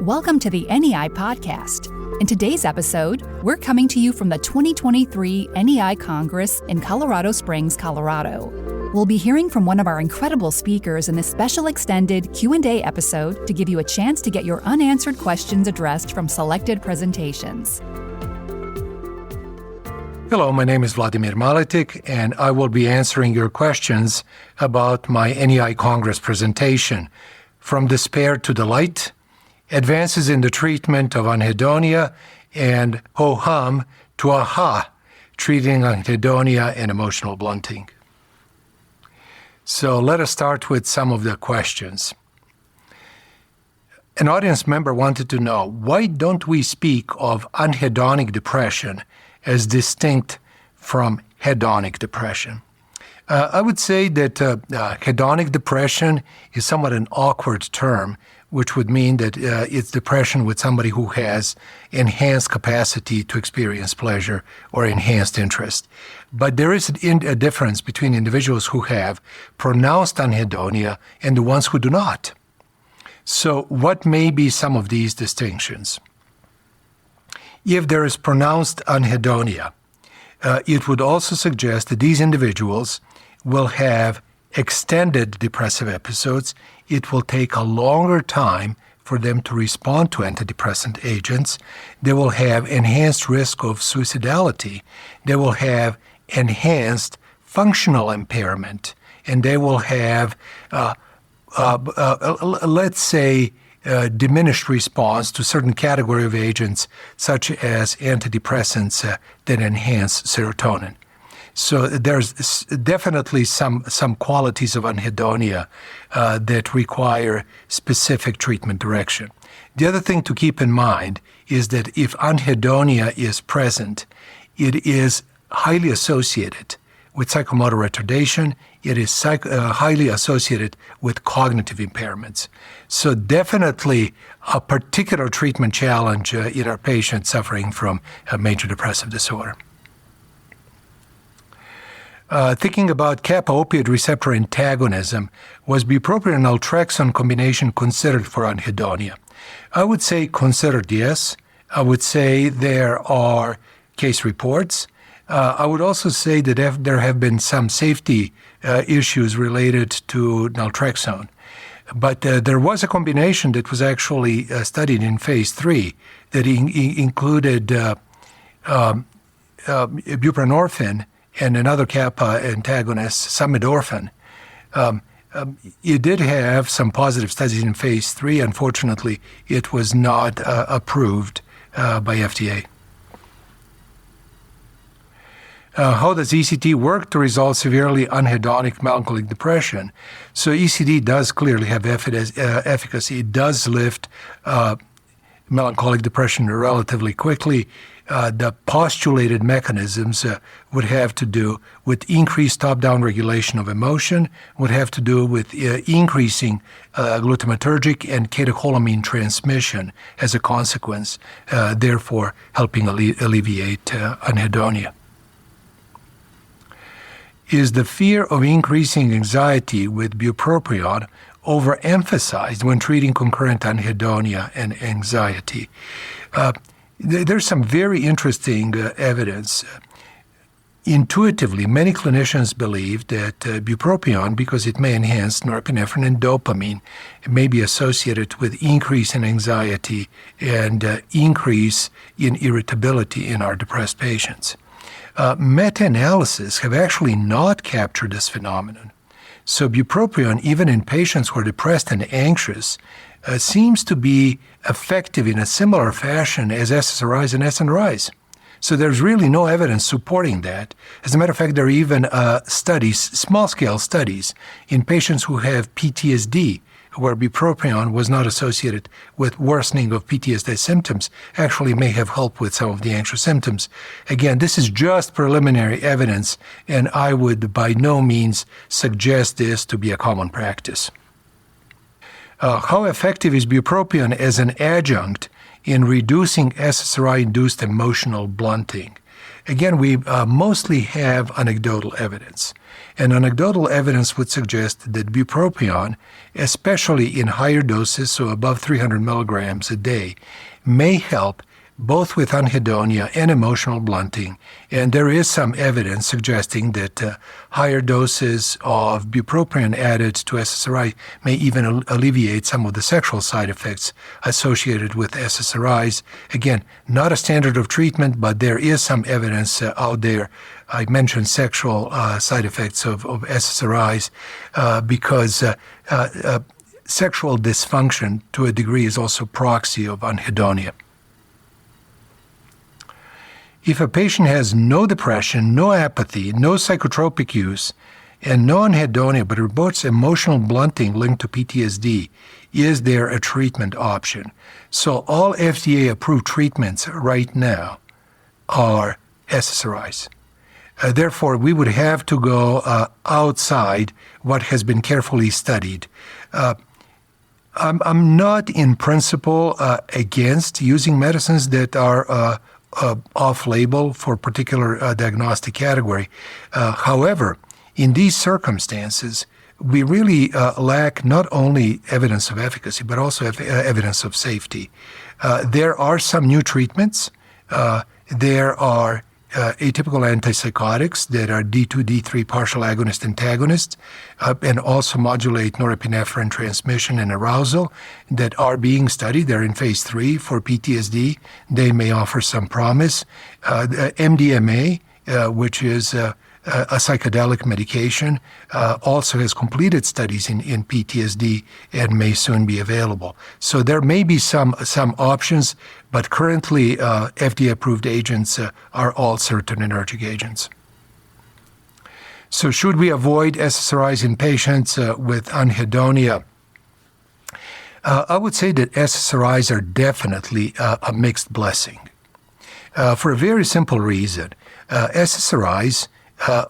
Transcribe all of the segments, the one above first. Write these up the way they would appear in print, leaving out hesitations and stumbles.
Welcome to the NEI podcast. In today's episode, we're coming to you from the 2023 NEI Congress in Colorado Springs, Colorado. We'll be hearing from one of our incredible speakers in this special extended Q&A episode to give you a chance to get your unanswered questions addressed from selected presentations. Hello, my name is Vladimir Maletic, and I will be answering your questions about my NEI Congress presentation, From Despair to Delight, Advances in the Treatment of Anhedonia, and Ho-Hum to Aha, Treating Anhedonia and Emotional Blunting. So let us start with some of the questions. An audience member wanted to know, why don't we speak of anhedonic depression as distinct from hedonic depression? I would say that hedonic depression is somewhat an awkward term, which would mean that it's depression with somebody who has enhanced capacity to experience pleasure or enhanced interest. But there is a difference between individuals who have pronounced anhedonia and the ones who do not. So what may be some of these distinctions? If there is pronounced anhedonia, it would also suggest that these individuals will have extended depressive episodes. It will take a longer time for them to respond to antidepressant agents. They will have enhanced risk of suicidality. They will have enhanced functional impairment. And they will have, let's say, diminished response to certain category of agents, such as antidepressants that enhance serotonin. So there's definitely some qualities of anhedonia that require specific treatment direction. The other thing to keep in mind is that if anhedonia is present, it is highly associated with psychomotor retardation. It is highly associated with cognitive impairments. So definitely a particular treatment challenge in our patients suffering from a major depressive disorder. Thinking about kappa-opioid receptor antagonism, was bupropion and naltrexone combination considered for anhedonia? I would say considered, yes. I would say there are case reports. I would also say that there have been some safety issues related to naltrexone. But there was a combination that was actually studied in phase 3 that included buprenorphine and another kappa antagonist, samidorphan. It did have some positive studies in phase 3. Unfortunately, it was not approved by FDA. How does ECT work to resolve severely anhedonic melancholic depression? So ECT does clearly have efficacy. It does lift melancholic depression relatively quickly. The postulated mechanisms would have to do with increased top-down regulation of emotion, would have to do with increasing glutamatergic and catecholamine transmission as a consequence, therefore helping alleviate anhedonia. Is the fear of increasing anxiety with bupropion overemphasized when treating concurrent anhedonia and anxiety? There's some very interesting evidence. Intuitively, many clinicians believe that bupropion, because it may enhance norepinephrine and dopamine, may be associated with increase in anxiety and increase in irritability in our depressed patients. Meta-analyses have actually not captured this phenomenon. So bupropion, even in patients who are depressed and anxious, seems to be effective in a similar fashion as SSRIs and SNRIs. So there's really no evidence supporting that. As a matter of fact, there are even studies, small-scale studies, in patients who have PTSD, where bupropion was not associated with worsening of PTSD symptoms, actually may have helped with some of the anxious symptoms. Again, this is just preliminary evidence, and I would by no means suggest this to be a common practice. How effective is bupropion as an adjunct in reducing SSRI-induced emotional blunting? Again, we mostly have anecdotal evidence. And anecdotal evidence would suggest that bupropion, especially in higher doses, so above 300 milligrams a day, may help both with anhedonia and emotional blunting. And there is some evidence suggesting that higher doses of bupropion added to SSRI may even alleviate some of the sexual side effects associated with SSRIs. Again, not a standard of treatment, but there is some evidence out there. I mentioned sexual side effects of SSRIs because sexual dysfunction to a degree is also proxy of anhedonia. If a patient has no depression, no apathy, no psychotropic use, and no anhedonia, but reports emotional blunting linked to PTSD, is there a treatment option? So all FDA-approved treatments right now are SSRIs. Therefore, we would have to go outside what has been carefully studied. I'm not in principle against using medicines that are off-label for particular diagnostic category. However, in these circumstances, we really lack not only evidence of efficacy, but also evidence of safety. There are some new treatments. There are atypical antipsychotics that are D2, D3 partial agonist antagonists and also modulate norepinephrine transmission and arousal that are being studied. They're in phase 3 for PTSD. They may offer some promise. MDMA, which is a psychedelic medication, also has completed studies in PTSD and may soon be available. So there may be some options, but currently FDA-approved agents are all serotonergic agents. So should we avoid SSRIs in patients with anhedonia? I would say that SSRIs are definitely a mixed blessing. For a very simple reason. SSRIs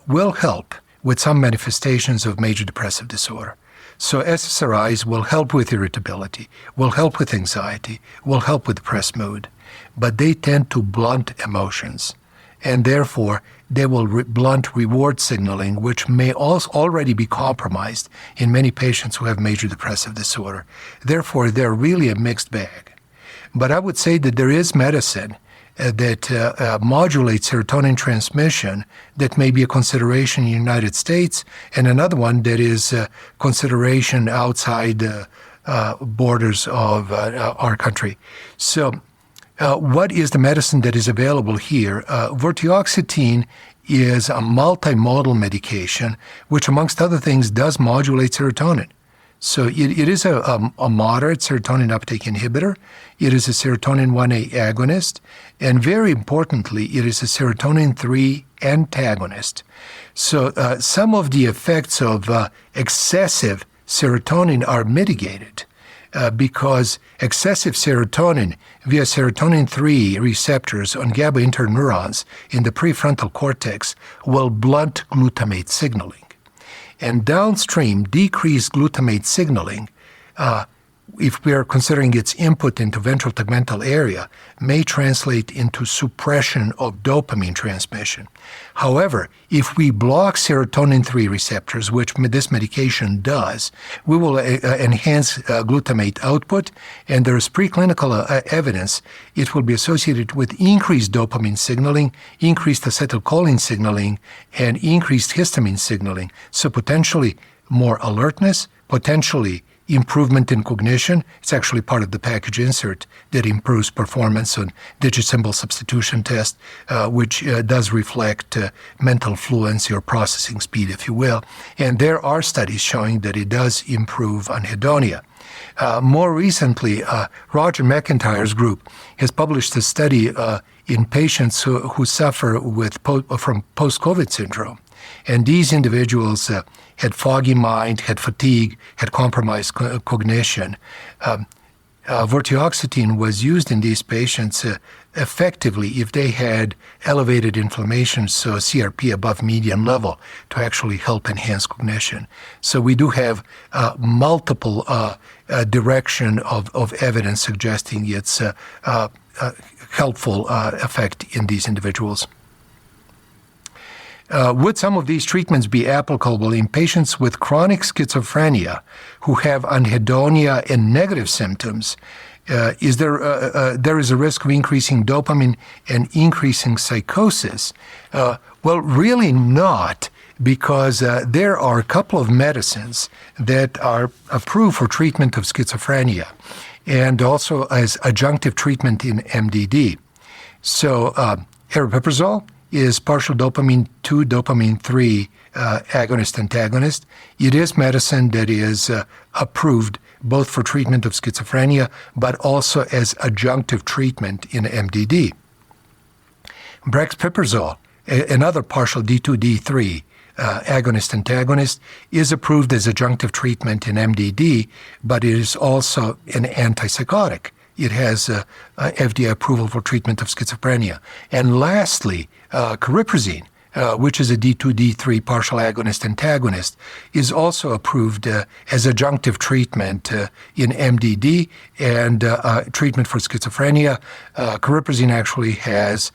will help with some manifestations of major depressive disorder. So SSRIs will help with irritability, will help with anxiety, will help with depressed mood, but they tend to blunt emotions, and therefore they will blunt reward signaling, which may also already be compromised in many patients who have major depressive disorder. Therefore, they're really a mixed bag. But I would say that there is medicine that modulates serotonin transmission that may be a consideration in the United States, and another one that is a consideration outside borders of our country. So what is the medicine that is available here? Vortioxetine is a multimodal medication, which amongst other things does modulate serotonin. So it is a moderate serotonin uptake inhibitor. It is a serotonin 1A agonist. And very importantly, it is a serotonin 3 antagonist. So some of the effects of excessive serotonin are mitigated because excessive serotonin via serotonin 3 receptors on GABA interneurons in the prefrontal cortex will blunt glutamate signaling. And downstream, decreased glutamate signaling, if we are considering its input into ventral tegmental area, may translate into suppression of dopamine transmission. However, if we block serotonin 3 receptors, which this medication does, we will enhance glutamate output, and there is preclinical evidence it will be associated with increased dopamine signaling, increased acetylcholine signaling, and increased histamine signaling. So potentially more alertness, potentially improvement in cognition. It's actually part of the package insert that improves performance on digit symbol substitution test, which does reflect mental fluency or processing speed, if you will. And there are studies showing that it does improve anhedonia. More recently, Roger McIntyre's group has published a study in patients who suffer from post-COVID syndrome. And these individuals had foggy mind, had fatigue, had compromised cognition. Vortioxetine was used in these patients effectively if they had elevated inflammation, so CRP above median level, to actually help enhance cognition. So we do have multiple direction of evidence suggesting its helpful effect in these individuals. Would some of these treatments be applicable in patients with chronic schizophrenia who have anhedonia and negative symptoms? There is a risk of increasing dopamine and increasing psychosis? Well, really not, because there are a couple of medicines that are approved for treatment of schizophrenia and also as adjunctive treatment in MDD. So aripiprazole is partial dopamine 2, dopamine 3 agonist-antagonist. It is medicine that is approved both for treatment of schizophrenia, but also as adjunctive treatment in MDD. Brexpiprazole, another partial D2, D3 agonist-antagonist, is approved as adjunctive treatment in MDD, but it is also an antipsychotic. It has FDA approval for treatment of schizophrenia. And lastly, cariprazine, which is a D2, D3 partial agonist-antagonist, is also approved as adjunctive treatment in MDD and treatment for schizophrenia. Cariprazine actually has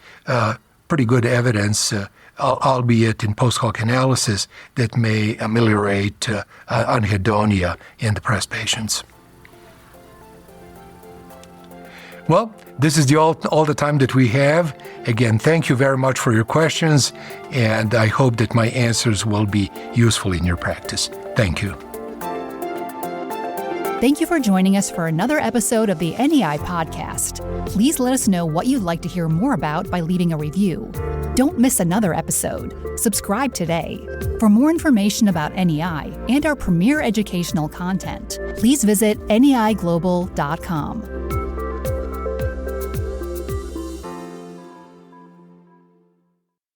pretty good evidence, albeit in post-hoc analysis, that may ameliorate anhedonia in depressed patients. Well, this is all the time that we have. Again, thank you very much for your questions, and I hope that my answers will be useful in your practice. Thank you. Thank you for joining us for another episode of the NEI podcast. Please let us know what you'd like to hear more about by leaving a review. Don't miss another episode. Subscribe today. For more information about NEI and our premier educational content, please visit NEIglobal.com.